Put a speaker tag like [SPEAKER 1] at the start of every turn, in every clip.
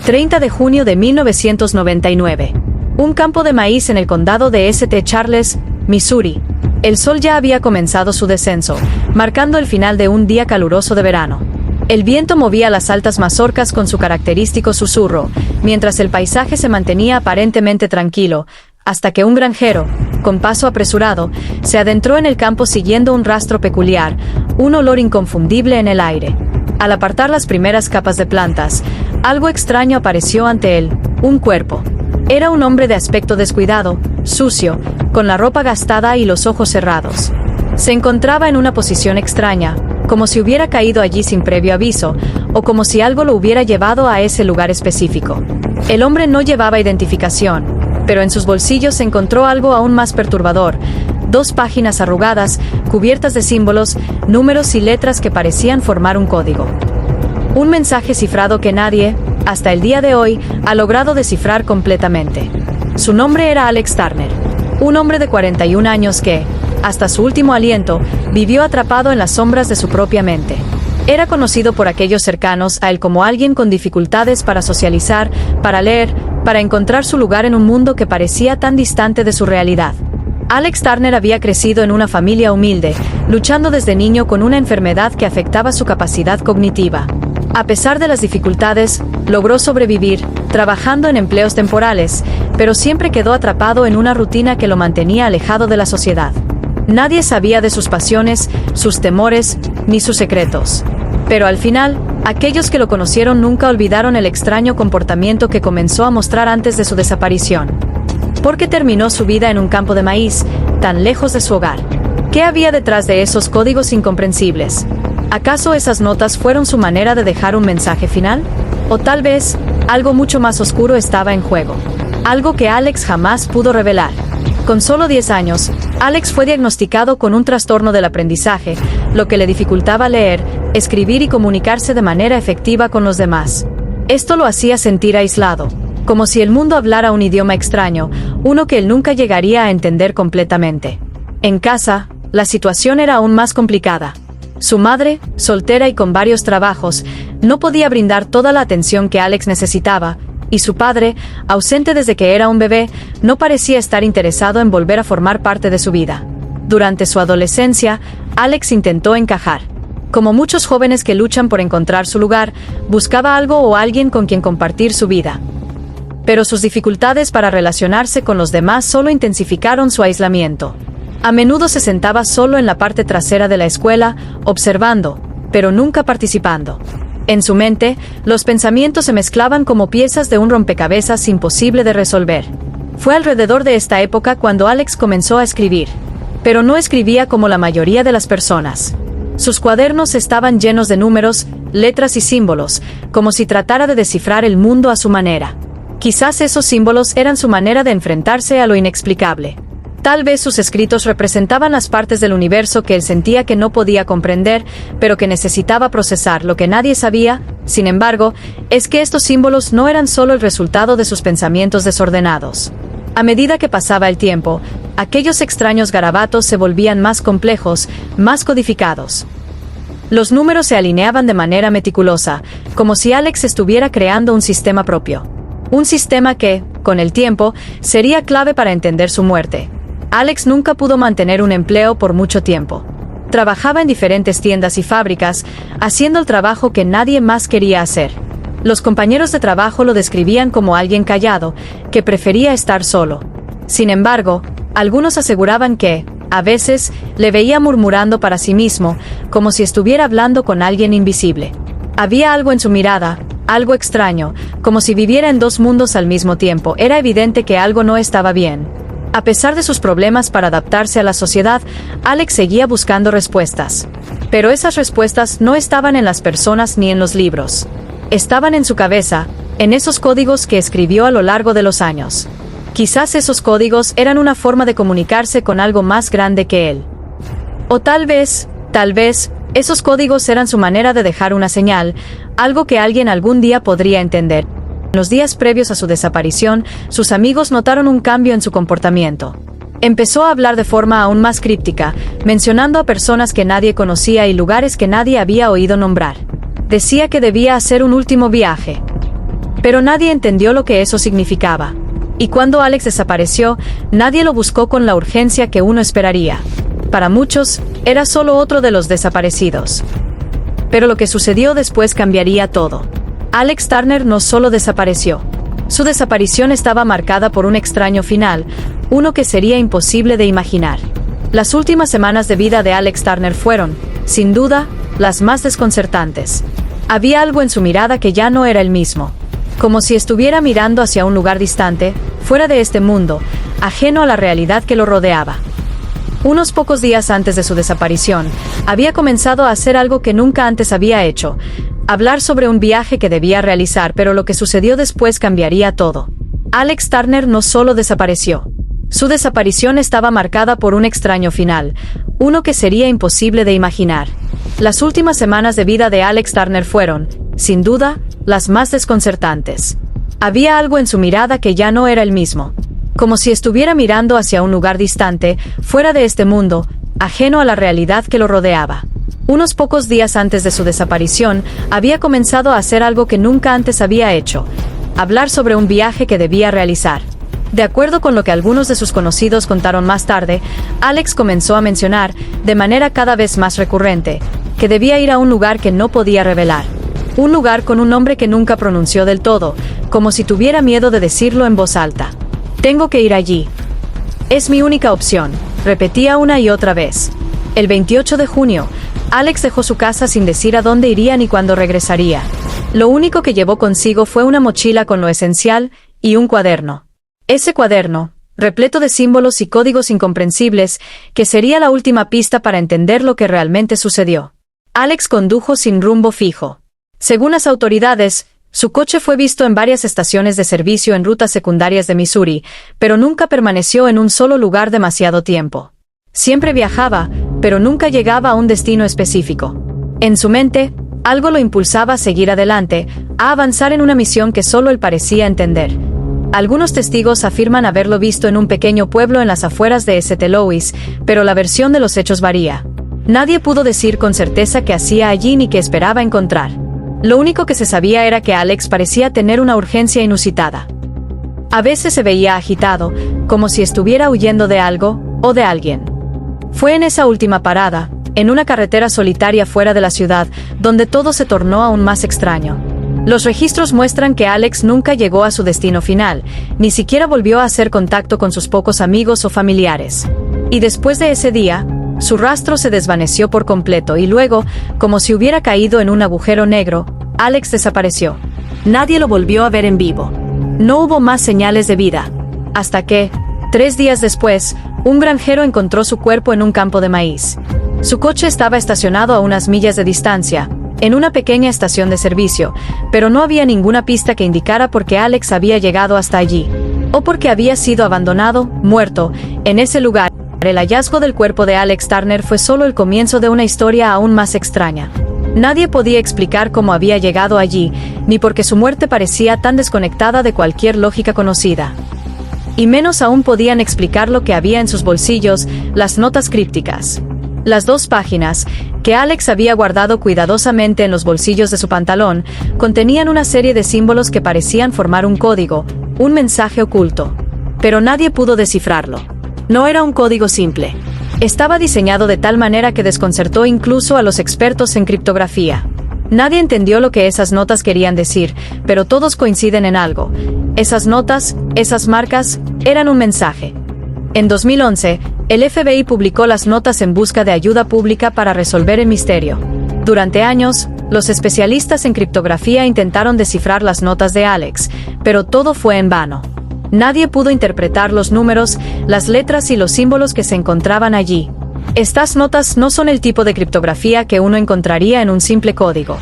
[SPEAKER 1] 30 de junio de 1999. Un campo de maíz en el condado de St. Charles, Missouri. El sol ya había comenzado su descenso, marcando el final de un día caluroso de verano. El viento movía las altas mazorcas con su característico susurro, mientras el paisaje se mantenía aparentemente tranquilo, hasta que un granjero, con paso apresurado, se adentró en el campo siguiendo un rastro peculiar, un olor inconfundible en el aire. Al apartar las primeras capas de plantas, algo extraño apareció ante él, un cuerpo. Era un hombre de aspecto descuidado, sucio, con la ropa gastada y los ojos cerrados. Se encontraba en una posición extraña, como si hubiera caído allí sin previo aviso, o como si algo lo hubiera llevado a ese lugar específico. El hombre no llevaba identificación, pero en sus bolsillos se encontró algo aún más perturbador: 2 páginas arrugadas, cubiertas de símbolos, números y letras que parecían formar un código. Un mensaje cifrado que nadie, hasta el día de hoy, ha logrado descifrar completamente. Su nombre era Alex Turner, un hombre de 41 años que, hasta su último aliento, vivió atrapado en las sombras de su propia mente. Era conocido por aquellos cercanos a él como alguien con dificultades para socializar, para leer, para encontrar su lugar en un mundo que parecía tan distante de su realidad. Alex Turner había crecido en una familia humilde, luchando desde niño con una enfermedad que afectaba su capacidad cognitiva. A pesar de las dificultades, logró sobrevivir, trabajando en empleos temporales, pero siempre quedó atrapado en una rutina que lo mantenía alejado de la sociedad. Nadie sabía de sus pasiones, sus temores, ni sus secretos. Pero al final, aquellos que lo conocieron nunca olvidaron el extraño comportamiento que comenzó a mostrar antes de su desaparición. ¿Por qué terminó su vida en un campo de maíz, tan lejos de su hogar? ¿Qué había detrás de esos códigos incomprensibles? ¿Acaso esas notas fueron su manera de dejar un mensaje final? O tal vez, algo mucho más oscuro estaba en juego. Algo que Alex jamás pudo revelar. Con solo 10 años, Alex fue diagnosticado con un trastorno del aprendizaje, lo que le dificultaba leer, escribir y comunicarse de manera efectiva con los demás. Esto lo hacía sentir aislado, como si el mundo hablara un idioma extraño, uno que él nunca llegaría a entender completamente. En casa, la situación era aún más complicada. Su madre, soltera y con varios trabajos, no podía brindar toda la atención que Alex necesitaba, y su padre, ausente desde que era un bebé, no parecía estar interesado en volver a formar parte de su vida. Durante su adolescencia, Alex intentó encajar. Como muchos jóvenes que luchan por encontrar su lugar, buscaba algo o alguien con quien compartir su vida. Pero sus dificultades para relacionarse con los demás solo intensificaron su aislamiento. A menudo se sentaba solo en la parte trasera de la escuela, observando, pero nunca participando. En su mente, los pensamientos se mezclaban como piezas de un rompecabezas imposible de resolver. Fue alrededor de esta época cuando Alex comenzó a escribir. Pero no escribía como la mayoría de las personas. Sus cuadernos estaban llenos de números, letras y símbolos, como si tratara de descifrar el mundo a su manera. Quizás esos símbolos eran su manera de enfrentarse a lo inexplicable. Tal vez sus escritos representaban las partes del universo que él sentía que no podía comprender, pero que necesitaba procesar. Lo que nadie sabía, sin embargo, es que estos símbolos no eran solo el resultado de sus pensamientos desordenados. A medida que pasaba el tiempo, aquellos extraños garabatos se volvían más complejos, más codificados. Los números se alineaban de manera meticulosa, como si Alex estuviera creando un sistema propio. Un sistema que, con el tiempo, sería clave para entender su muerte. Alex nunca pudo mantener un empleo por mucho tiempo. Trabajaba en diferentes tiendas y fábricas, haciendo el trabajo que nadie más quería hacer. Los compañeros de trabajo lo describían como alguien callado, que prefería estar solo. Sin embargo, algunos aseguraban que, a veces, le veía murmurando para sí mismo, como si estuviera hablando con alguien invisible. Había algo en su mirada, algo extraño, como si viviera en 2 mundos al mismo tiempo. Era evidente que algo no estaba bien. A pesar de sus problemas para adaptarse a la sociedad, Alex seguía buscando respuestas. Pero esas respuestas no estaban en las personas ni en los libros. Estaban en su cabeza, en esos códigos que escribió a lo largo de los años. Quizás esos códigos eran una forma de comunicarse con algo más grande que él. O tal vez, esos códigos eran su manera de dejar una señal, algo que alguien algún día podría entender. En los días previos a su desaparición, sus amigos notaron un cambio en su comportamiento. Empezó a hablar de forma aún más críptica, mencionando a personas que nadie conocía y lugares que nadie había oído nombrar. Decía que debía hacer un último viaje. Pero nadie entendió lo que eso significaba. Y cuando Alex desapareció, nadie lo buscó con la urgencia que uno esperaría. Para muchos, era solo otro de los desaparecidos. Pero lo que sucedió después cambiaría todo. Alex Turner no solo desapareció. Su desaparición estaba marcada por un extraño final, uno que sería imposible de imaginar. Las últimas semanas de vida de Alex Turner fueron, sin duda, las más desconcertantes. Había algo en su mirada que ya no era el mismo. Como si estuviera mirando hacia un lugar distante, fuera de este mundo, ajeno a la realidad que lo rodeaba. Unos pocos días antes de su desaparición, había comenzado a hacer algo que nunca antes había hecho: hablar sobre un viaje que debía realizar, pero lo que sucedió después cambiaría todo. Alex Turner no solo desapareció. Su desaparición estaba marcada por un extraño final, uno que sería imposible de imaginar. Las últimas semanas de vida de Alex Turner fueron, sin duda, las más desconcertantes. Había algo en su mirada que ya no era el mismo. Como si estuviera mirando hacia un lugar distante, fuera de este mundo, ajeno a la realidad que lo rodeaba. Unos pocos días antes de su desaparición, había comenzado a hacer algo que nunca antes había hecho: hablar sobre un viaje que debía realizar. De acuerdo con lo que algunos de sus conocidos contaron más tarde, Alex comenzó a mencionar, de manera cada vez más recurrente, que debía ir a un lugar que no podía revelar. Un lugar con un nombre que nunca pronunció del todo, como si tuviera miedo de decirlo en voz alta. «Tengo que ir allí. Es mi única opción», repetía una y otra vez. El 28 de junio, Alex dejó su casa sin decir a dónde iría ni cuándo regresaría. Lo único que llevó consigo fue una mochila con lo esencial y un cuaderno. Ese cuaderno, repleto de símbolos y códigos incomprensibles, que sería la última pista para entender lo que realmente sucedió. Alex condujo sin rumbo fijo. Según las autoridades, su coche fue visto en varias estaciones de servicio en rutas secundarias de Missouri, pero nunca permaneció en un solo lugar demasiado tiempo. Siempre viajaba, pero nunca llegaba a un destino específico. En su mente, algo lo impulsaba a seguir adelante, a avanzar en una misión que solo él parecía entender. Algunos testigos afirman haberlo visto en un pequeño pueblo en las afueras de St. Louis, pero la versión de los hechos varía. Nadie pudo decir con certeza qué hacía allí ni qué esperaba encontrar. Lo único que se sabía era que Alex parecía tener una urgencia inusitada. A veces se veía agitado, como si estuviera huyendo de algo o de alguien. Fue en esa última parada, en una carretera solitaria fuera de la ciudad, donde todo se tornó aún más extraño. Los registros muestran que Alex nunca llegó a su destino final, ni siquiera volvió a hacer contacto con sus pocos amigos o familiares. Y después de ese día, su rastro se desvaneció por completo y luego, como si hubiera caído en un agujero negro, Alex desapareció. Nadie lo volvió a ver en vivo. No hubo más señales de vida. Hasta que, 3 días después, un granjero encontró su cuerpo en un campo de maíz. Su coche estaba estacionado a unas millas de distancia, en una pequeña estación de servicio, pero no había ninguna pista que indicara por qué Alex había llegado hasta allí, o por qué había sido abandonado, muerto, en ese lugar. El hallazgo del cuerpo de Alex Turner fue solo el comienzo de una historia aún más extraña. Nadie podía explicar cómo había llegado allí, ni por qué su muerte parecía tan desconectada de cualquier lógica conocida. Y menos aún podían explicar lo que había en sus bolsillos, las notas crípticas. Las 2 páginas, que Alex había guardado cuidadosamente en los bolsillos de su pantalón, contenían una serie de símbolos que parecían formar un código, un mensaje oculto. Pero nadie pudo descifrarlo. No era un código simple. Estaba diseñado de tal manera que desconcertó incluso a los expertos en criptografía. Nadie entendió lo que esas notas querían decir, pero todos coinciden en algo. Esas notas, esas marcas, eran un mensaje. En 2011, el FBI publicó las notas en busca de ayuda pública para resolver el misterio. Durante años, los especialistas en criptografía intentaron descifrar las notas de Alex, pero todo fue en vano. Nadie pudo interpretar los números, las letras y los símbolos que se encontraban allí. Estas notas no son el tipo de criptografía que uno encontraría en un simple código.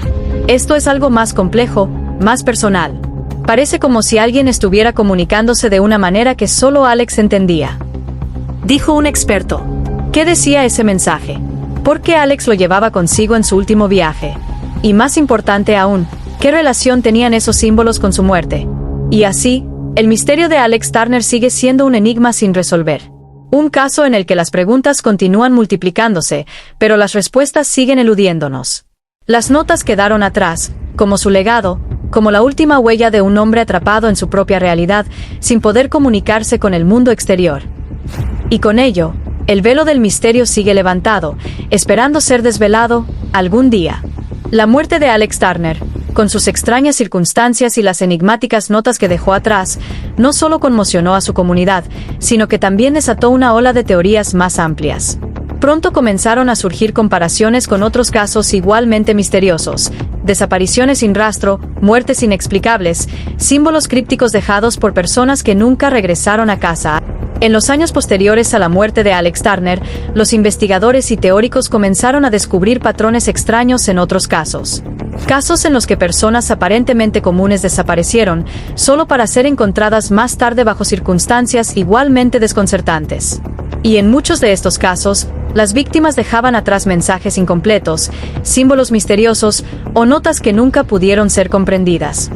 [SPEAKER 1] Esto es algo más complejo, más personal. Parece como si alguien estuviera comunicándose de una manera que solo Alex entendía. Dijo un experto. ¿Qué decía ese mensaje? ¿Por qué Alex lo llevaba consigo en su último viaje? Y más importante aún, ¿qué relación tenían esos símbolos con su muerte? Y así, el misterio de Alex Turner sigue siendo un enigma sin resolver. Un caso en el que las preguntas continúan multiplicándose, pero las respuestas siguen eludiéndonos. Las notas quedaron atrás, como su legado, como la última huella de un hombre atrapado en su propia realidad, sin poder comunicarse con el mundo exterior. Y con ello, el velo del misterio sigue levantado, esperando ser desvelado algún día. La muerte de Alex Turner, con sus extrañas circunstancias y las enigmáticas notas que dejó atrás, no solo conmocionó a su comunidad, sino que también desató una ola de teorías más amplias. Pronto comenzaron a surgir comparaciones con otros casos igualmente misteriosos: desapariciones sin rastro, muertes inexplicables, símbolos crípticos dejados por personas que nunca regresaron a casa. En los años posteriores a la muerte de Alex Turner, los investigadores y teóricos comenzaron a descubrir patrones extraños en otros casos. Casos en los que personas aparentemente comunes desaparecieron, solo para ser encontradas más tarde bajo circunstancias igualmente desconcertantes. Y en muchos de estos casos, las víctimas dejaban atrás mensajes incompletos, símbolos misteriosos o notas que nunca pudieron ser comprendidas.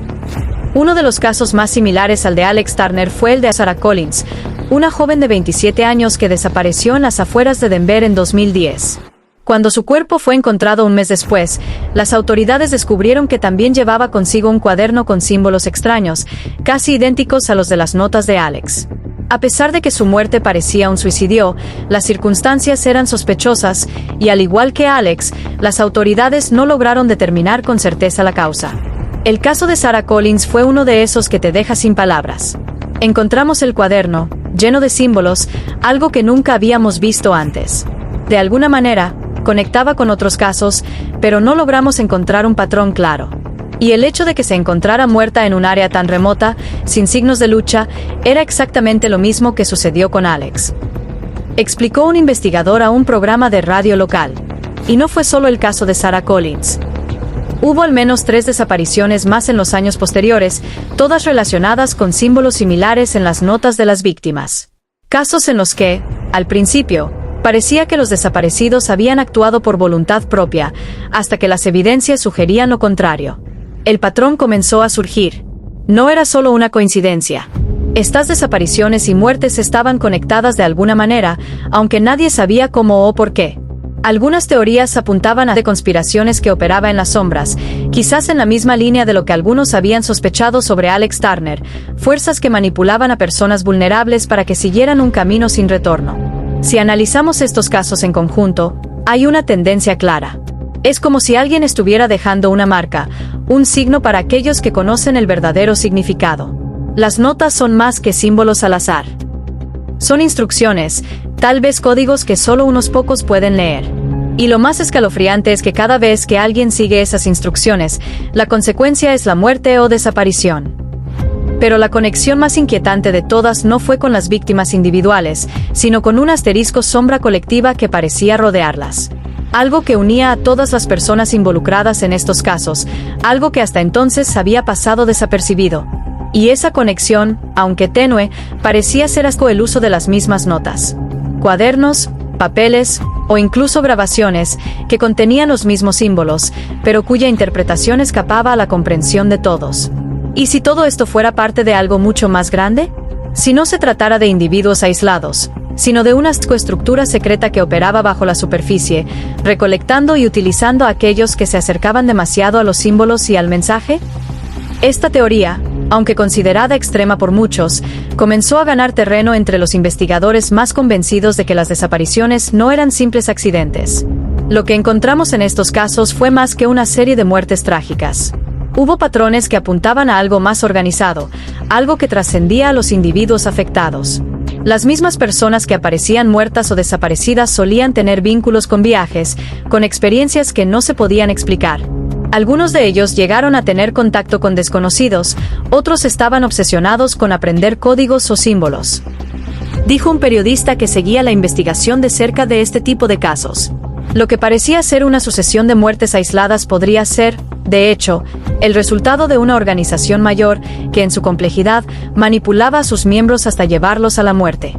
[SPEAKER 1] Uno de los casos más similares al de Alex Turner fue el de Sarah Collins, una joven de 27 años que desapareció en las afueras de Denver en 2010. Cuando su cuerpo fue encontrado un mes después, las autoridades descubrieron que también llevaba consigo un cuaderno con símbolos extraños, casi idénticos a los de las notas de Alex. A pesar de que su muerte parecía un suicidio, las circunstancias eran sospechosas y, al igual que Alex, las autoridades no lograron determinar con certeza la causa. El caso de Sarah Collins fue uno de esos que te deja sin palabras. Encontramos el cuaderno, lleno de símbolos, algo que nunca habíamos visto antes. De alguna manera, conectaba con otros casos, pero no logramos encontrar un patrón claro. Y el hecho de que se encontrara muerta en un área tan remota, sin signos de lucha, era exactamente lo mismo que sucedió con Alex. Explicó un investigador a un programa de radio local. Y no fue solo el caso de Sarah Collins. Hubo al menos 3 desapariciones más en los años posteriores, todas relacionadas con símbolos similares en las notas de las víctimas. Casos en los que, al principio, parecía que los desaparecidos habían actuado por voluntad propia, hasta que las evidencias sugerían lo contrario. El patrón comenzó a surgir. No era solo una coincidencia. Estas desapariciones y muertes estaban conectadas de alguna manera, aunque nadie sabía cómo o por qué. Algunas teorías apuntaban a conspiraciones que operaba en las sombras, quizás en la misma línea de lo que algunos habían sospechado sobre Alex Turner, fuerzas que manipulaban a personas vulnerables para que siguieran un camino sin retorno. Si analizamos estos casos en conjunto, hay una tendencia clara. Es como si alguien estuviera dejando una marca, un signo para aquellos que conocen el verdadero significado. Las notas son más que símbolos al azar. Son instrucciones, tal vez códigos que solo unos pocos pueden leer. Y lo más escalofriante es que cada vez que alguien sigue esas instrucciones, la consecuencia es la muerte o desaparición. Pero la conexión más inquietante de todas no fue con las víctimas individuales, sino con un asterisco sombra colectiva que parecía rodearlas. Algo que unía a todas las personas involucradas en estos casos, algo que hasta entonces había pasado desapercibido. Y esa conexión, aunque tenue, parecía ser hasta el uso de las mismas notas. Cuadernos, papeles, o incluso grabaciones, que contenían los mismos símbolos, pero cuya interpretación escapaba a la comprensión de todos. ¿Y si todo esto fuera parte de algo mucho más grande? Si no se tratara de individuos aislados, sino de una estructura secreta que operaba bajo la superficie, recolectando y utilizando a aquellos que se acercaban demasiado a los símbolos y al mensaje. Esta teoría, aunque considerada extrema por muchos, comenzó a ganar terreno entre los investigadores más convencidos de que las desapariciones no eran simples accidentes. Lo que encontramos en estos casos fue más que una serie de muertes trágicas. Hubo patrones que apuntaban a algo más organizado, algo que trascendía a los individuos afectados. Las mismas personas que aparecían muertas o desaparecidas solían tener vínculos con viajes, con experiencias que no se podían explicar. Algunos de ellos llegaron a tener contacto con desconocidos, otros estaban obsesionados con aprender códigos o símbolos. Dijo un periodista que seguía la investigación de cerca de este tipo de casos. Lo que parecía ser una sucesión de muertes aisladas podría ser, de hecho, el resultado de una organización mayor que en su complejidad manipulaba a sus miembros hasta llevarlos a la muerte.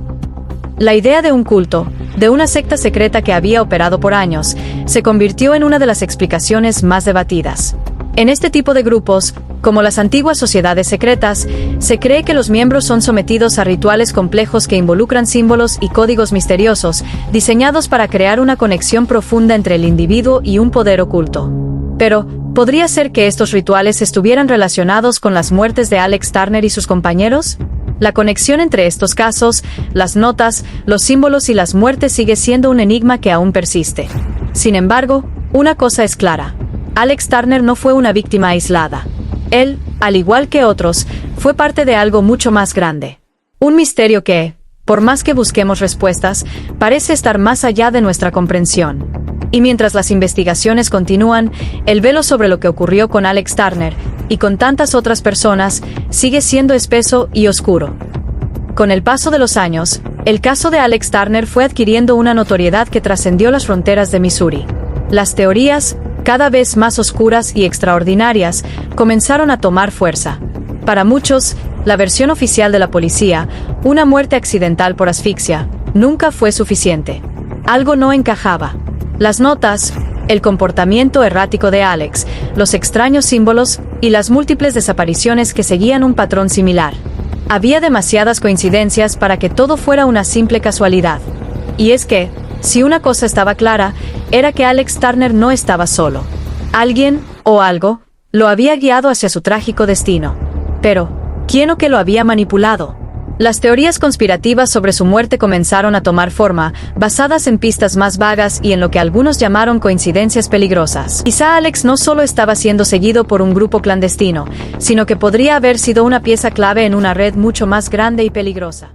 [SPEAKER 1] La idea de un culto, de una secta secreta que había operado por años, se convirtió en una de las explicaciones más debatidas. En este tipo de grupos, como las antiguas sociedades secretas, se cree que los miembros son sometidos a rituales complejos que involucran símbolos y códigos misteriosos, diseñados para crear una conexión profunda entre el individuo y un poder oculto. Pero, ¿podría ser que estos rituales estuvieran relacionados con las muertes de Alex Turner y sus compañeros? La conexión entre estos casos, las notas, los símbolos y las muertes sigue siendo un enigma que aún persiste. Sin embargo, una cosa es clara. Alex Turner no fue una víctima aislada. Él, al igual que otros, fue parte de algo mucho más grande. Un misterio que, por más que busquemos respuestas, parece estar más allá de nuestra comprensión. Y mientras las investigaciones continúan, el velo sobre lo que ocurrió con Alex Turner, y con tantas otras personas, sigue siendo espeso y oscuro. Con el paso de los años, el caso de Alex Turner fue adquiriendo una notoriedad que trascendió las fronteras de Missouri. Las teorías, cada vez más oscuras y extraordinarias, comenzaron a tomar fuerza. Para muchos, la versión oficial de la policía, una muerte accidental por asfixia, nunca fue suficiente. Algo no encajaba. Las notas, el comportamiento errático de Alex, los extraños símbolos y las múltiples desapariciones que seguían un patrón similar. Había demasiadas coincidencias para que todo fuera una simple casualidad. Y es que, si una cosa estaba clara, era que Alex Turner no estaba solo. Alguien, o algo, lo había guiado hacia su trágico destino. Pero, ¿quién o qué lo había manipulado? Las teorías conspirativas sobre su muerte comenzaron a tomar forma, basadas en pistas más vagas y en lo que algunos llamaron coincidencias peligrosas. Quizá Alex no solo estaba siendo seguido por un grupo clandestino, sino que podría haber sido una pieza clave en una red mucho más grande y peligrosa.